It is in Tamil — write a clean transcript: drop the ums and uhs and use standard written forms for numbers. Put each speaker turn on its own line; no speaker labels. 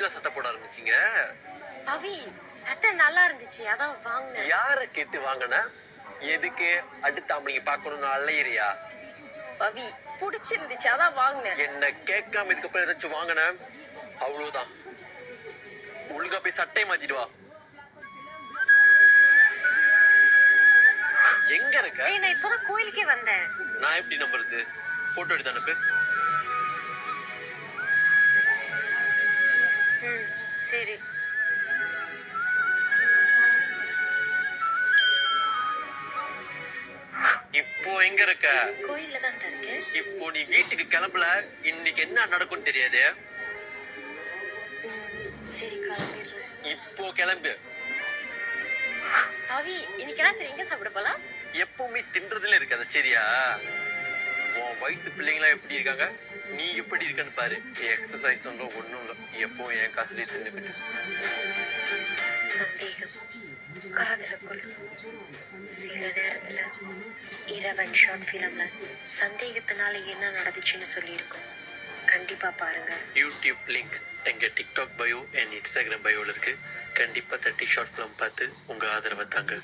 எதுக்குல சட்டை போட ஆரம்பிச்சீங்க?
பவி சட்டை நல்லா இருந்துச்சு அதான் வாங்கினேன்.
யார கேட்டு வாங்கின? எதுக்கு? அடுத்த ஆம்பளைங்க பாக்கணும்னு அலையிறியா?
பவி பிடிச்சிருந்துச்சு அதான் வாங்கினேன்.
என்ன கேட்காம இதுக்கப்புறம் ஏதாச்சும் வாங்கின அவ்வளவுதான். ஒழுங்கா போய் சட்டை மாத்திட்டு வா. எங்க இருக்க?
நான் இப்பதான் கோயிலுக்கே வந்தேன்.
நான் எப்படி நம்புறது? போட்டோ எடுத்து அனுப்பு.
சரி.
இப்போ எங்க இருக்க?
கோயில்ல தான் இருக்கேன்.
இப்போ நீ வீட்டுக்கு கிளம்பல, இன்னைக்கு என்ன நடக்கும்னு தெரியாது.
சரி கிளம்பிடுறேன்.
இப்போ கிளம்பு.
பவி இன்னைக்கு ராத்திரி எங்க சாப்பிட போலாம்?
எப்பவுமே தின்றதுல இருக்காது சரியா? உன் வயசு பிள்ளைங்களா எப்படி இருக்காங்க, நீ எப்படி இருக்கன்னு பாரு. எக்ஸசைஸ் ஒன்றும் இல்லை, எப்பவும் என் காசுலயே தின்னுக்கிட்டு.
சந்தேகம் காதலுக்குள் சில நேரத்துல இரவன் ஷார்ட் ஃபிலிம்ல சந்தேகத்தினால என்ன நடந்துச்சுன்னு சொல்லியிருக்கோம். கண்டிப்பா பாருங்க.
யூடியூப் லிங்க் எங்க டிக்டாக் பயோ அண்ட் இன்ஸ்டாகிராம் பயோல இருக்கு. கண்டிப்பா 30 ஷார்ட் ஃபிலிம் பார்த்து உங்க ஆதரவை தாங்க.